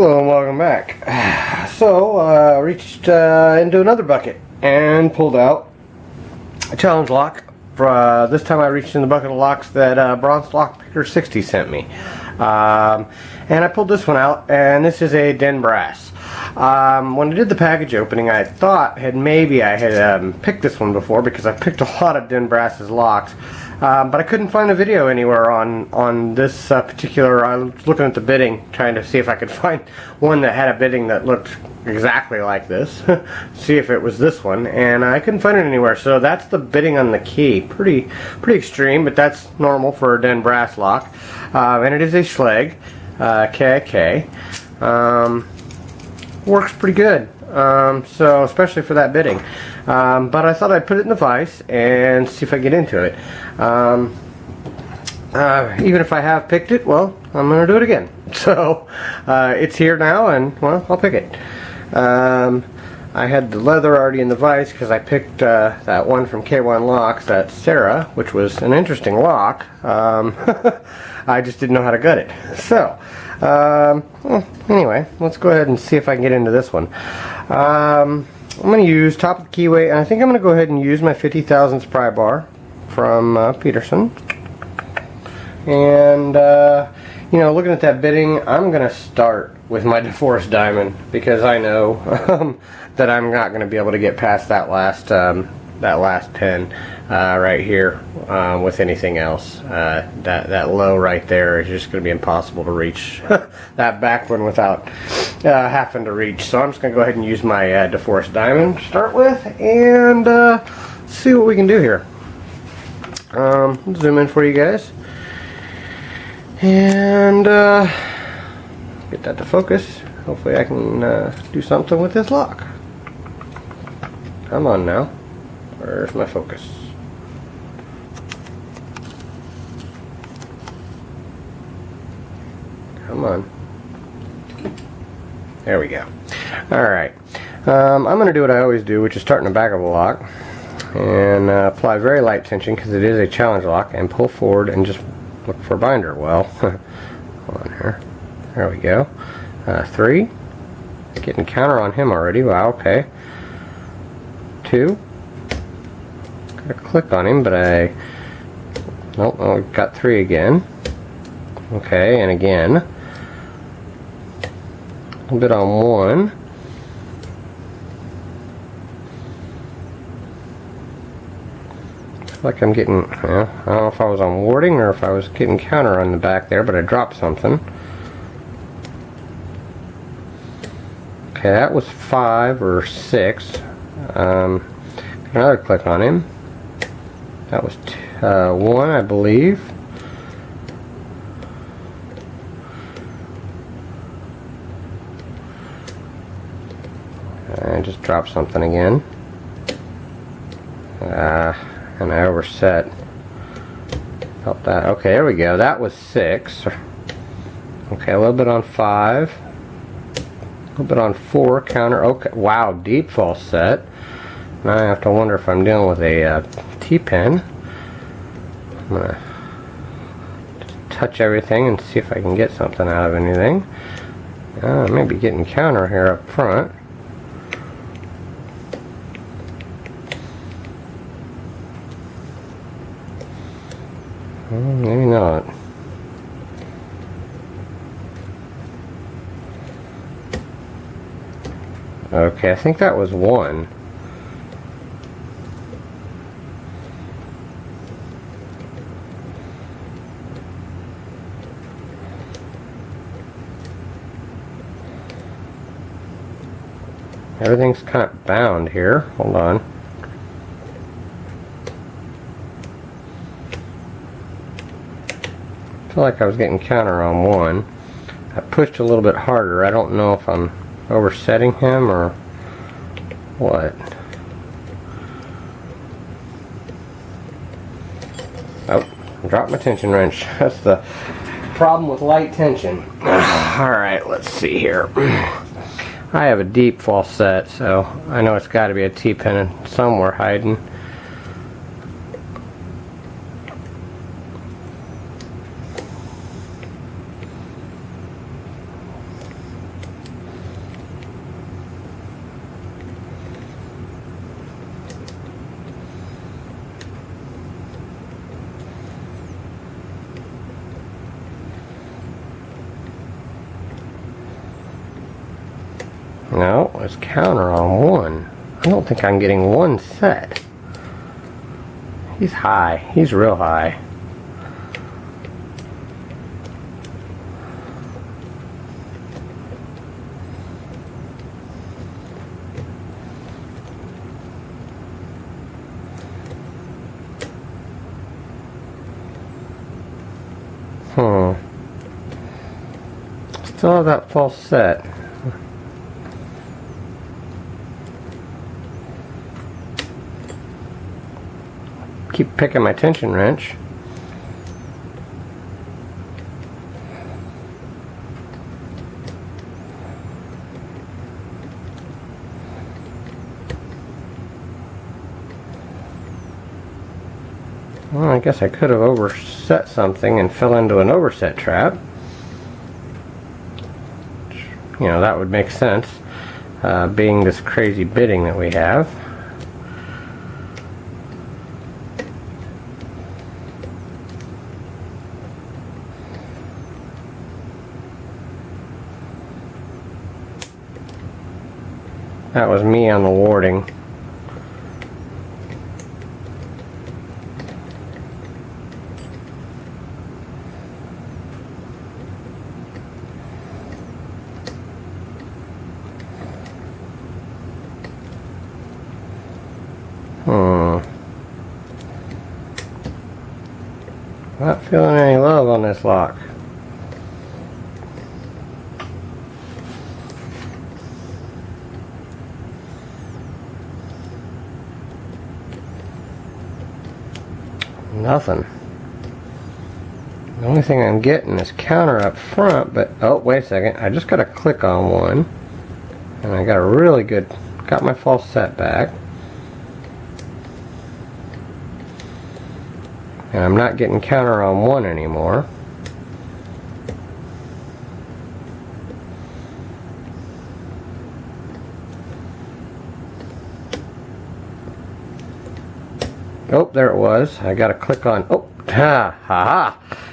Hello and welcome back. So, reached into another bucket and pulled out a challenge lock. This time I reached in the bucket of locks that Bronze Lock Picker 60 sent me. And I pulled this one out, and this is a Den Brass. When I did the package opening, I thought maybe I had picked this one before, because I've picked a lot of Den Brass's locks. But I couldn't find a video anywhere on this particular. I was looking at the bidding, trying to see if I could find one that had a bidding that looked exactly like this. See if it was this one, and I couldn't find it anywhere. So that's the bidding on the key. Pretty extreme, but that's normal for a Den Brass lock. And it is a Schlage KIK. Works pretty good. So especially for that bidding. But I thought I'd put it in the vise and see if I can get into it. Even if I have picked it, well, I'm going to do it again. So it's here now, and well, I'll pick it. I had the leather already in the vise because I picked that one from K1 Locks, that Sarah, which was an interesting lock. I just didn't know how to gut it. So well, anyway, let's go ahead and see if I can get into this one. I'm going to use top of the keyway, and I think I'm going to go ahead and use my 50 thousandths pry bar from Peterson. And you know, looking at that bidding, I'm going to start with my DeForest diamond, because I know that I'm not going to be able to get past that last pin right here with anything else. That low right there is just going to be impossible to reach that back one without having to reach. So I'm just going to go ahead and use my DeForest diamond to start with, and see what we can do here. Zoom in for you guys, and get that to focus. Hopefully I can do something with this lock. Come on now. Where's my focus? Come on. There we go. Alright. I'm going to do what I always do, which is start in the back of the lock and apply very light tension, because it is a challenge lock, and pull forward and just look for a binder. Well, hold on here. There we go. 3. Getting counter on him already. Wow, okay. 2. Got a click on him, but nope, oh, got 3 again. Okay, and again. A little bit on 1. Like I'm getting, well, I don't know if I was on warding or if I was getting counter on the back there, but I dropped something. Okay, that was 5 or 6. Another click on him. That was 1, I believe. I just dropped something again. And I overset. Felt that. Okay, there we go. That was 6. Okay, a little bit on 5. A little bit on 4. Counter. Okay, wow, deep false set. Now I have to wonder if I'm dealing with a T-pin. I'm going to just touch everything and see if I can get something out of anything. Maybe getting counter here up front. Maybe not. Okay, I think that was 1. Everything's kind of bound here. Hold on. I feel like I was getting counter on 1. I pushed a little bit harder. I don't know if I'm oversetting him or what. Oh, dropped my tension wrench. That's the problem with light tension. Alright, let's see here. I have a deep false set, so I know it's got to be a T-pin somewhere hiding. No, it's counter on 1. I don't think I'm getting 1 set. He's high. He's real high. Still have that false set. Keep picking my tension wrench. Well, I guess I could have overset something and fell into an overset trap. You know, that would make sense, being this crazy bidding that we have. That was me on the warding. Not feeling any love on this lock. Nothing. The only thing I'm getting is counter up front, but oh, wait a second. I just got to click on one, and I got a really good, got my false set back. And I'm not getting counter on 1 anymore. Oh, there it was. I gotta click on, oh,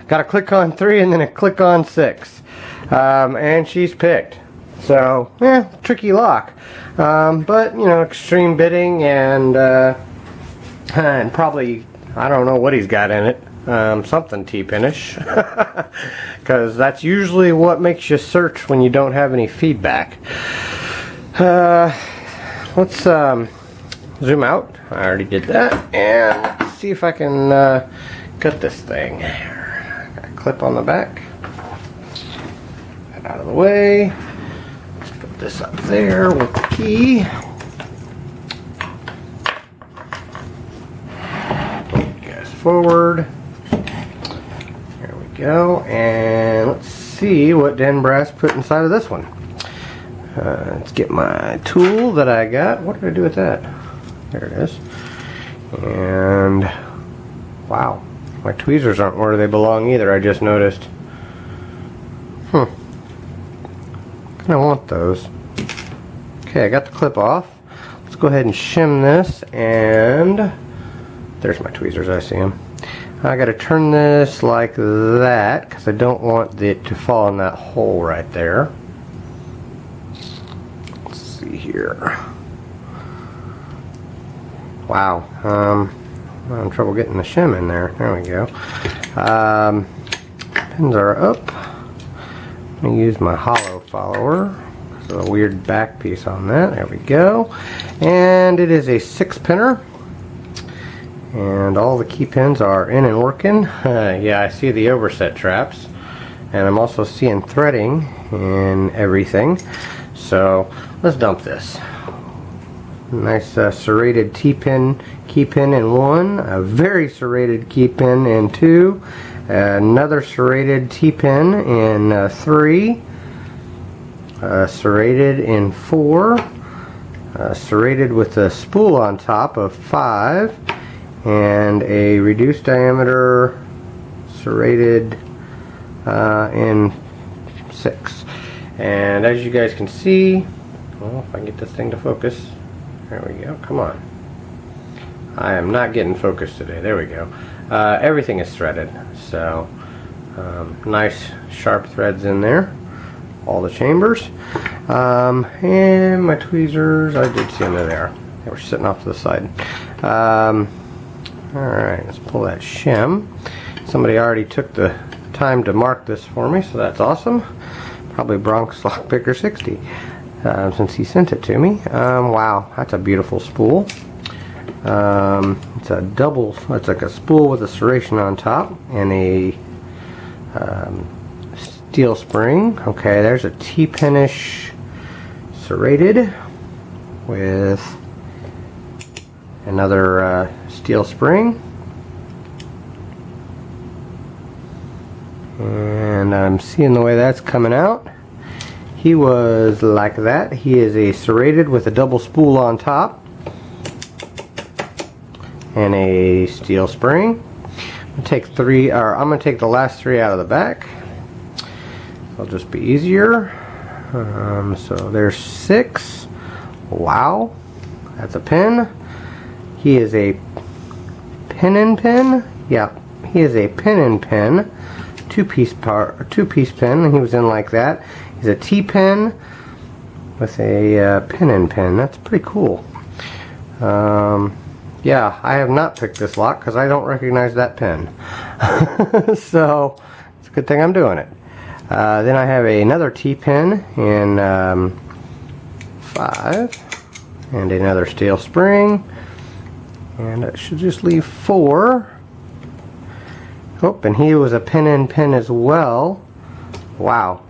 gotta click on 3 and then I click on 6. And she's picked. So, tricky lock. But, you know, extreme bidding and probably, I don't know what he's got in it. Something T-pinish. Because that's usually what makes you search when you don't have any feedback. Let's zoom out. I already did that. And let's see if I can cut this thing. Got a clip on the back. Get out of the way. Let's put this up there with the key. Forward. There we go. And let's see what Dan Brass put inside of this one. Let's get my tool that I got. What did I do with that? There it is. And wow, my tweezers aren't where they belong either. I just noticed. I want those. Okay, I got the clip off. Let's go ahead and shim this, and there's my tweezers, I see them. I gotta turn this like that because I don't want it to fall in that hole right there. Let's see here. Wow, I'm having trouble getting the shim in there. There we go. Pins are up. I'm gonna use my hollow follower. There's a weird back piece on that. There we go. And it is a 6-pinner. And all the key pins are in and working. Yeah, I see the overset traps. And I'm also seeing threading and everything. So let's dump this. Nice serrated T-pin, key pin in 1. A very serrated key pin in 2. Another serrated T-pin in 3. Serrated in 4. Serrated with a spool on top of 5. And a reduced diameter serrated in 6. And as you guys can see, well, if I can get this thing to focus, there we go, come on. I am not getting focused today, there we go. Everything is threaded, so nice sharp threads in there. all the chambers. And my tweezers, I did see them there. They were sitting off to the side. Alright, let's pull that shim. Somebody already took the time to mark this for me, so that's awesome. Probably Bronx Lockpicker 60, since he sent it to me. Wow, that's a beautiful spool. It's a double, it's like a spool with a serration on top and a steel spring. Okay, there's a T-pinish serrated with another steel spring. And I'm seeing the way that's coming out. He was like that. He is a serrated with a double spool on top and a steel spring. I'm gonna take I'm gonna take the last 3 out of the back. It'll just be easier. So there's 6. Wow, that's a pin. He is a pin and pin. Yeah, he is a pin and pin. Two-piece pin. He was in like that. He's a T-pin with a pin and pin. That's pretty cool. Yeah, I have not picked this lock because I don't recognize that pin. So it's a good thing I'm doing it. Then I have another T-pin in 5 and another steel spring, and it should just leave 4. Oh, and he was a pin and pin as well. Wow.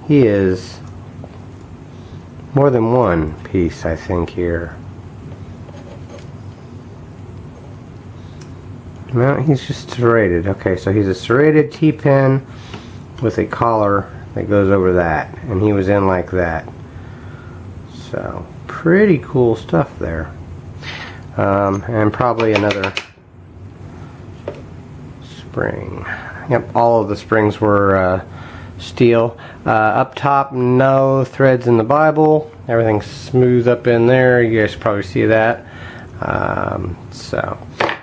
He is more than one piece, I think, here. No, he's just serrated. Okay, so he's a serrated T-pin with a collar that goes over that, and he was in like that. So pretty cool stuff there. And probably another spring. Yep, all of the springs were steel. Up top, no threads in the Bible. Everything's smooth up in there. You guys probably see that.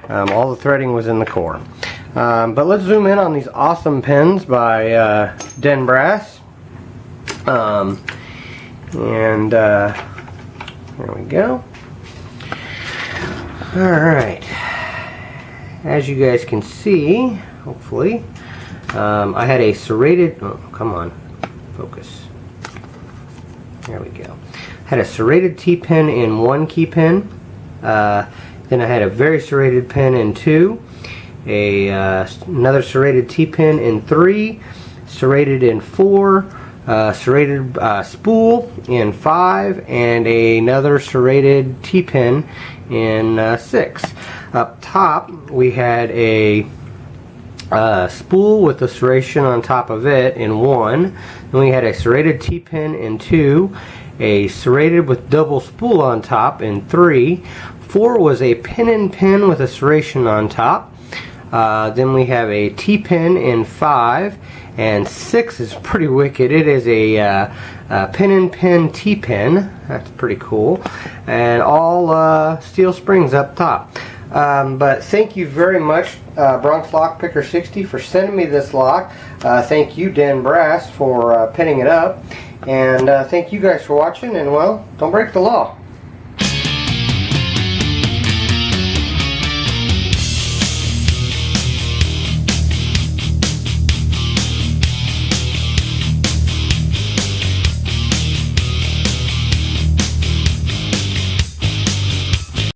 All the threading was in the core. But let's zoom in on these awesome pins by Den Brass. There we go. Alright. As you guys can see, hopefully, I had a serrated, oh, come on, focus. There we go. Had a serrated T-pin in 1 key pin. Then I had a very serrated pin in 2. Another serrated T-pin in 3. Serrated in 4. Serrated spool in 5. And another serrated T-pin in 6. Up top, we had a spool with a serration on top of it in 1. Then we had a serrated T-pin in 2. A serrated with double spool on top in 3. 4 was a pin and pin with a serration on top. Then we have a T-pin in 5. And 6 is pretty wicked. It is a pin and pin T-pin. That's pretty cool. And all steel springs up top. But thank you very much, Bronx Lockpicker 60, for sending me this lock. Thank you, Den Brass, for pinning it up. And thank you guys for watching. And, well, don't break the law.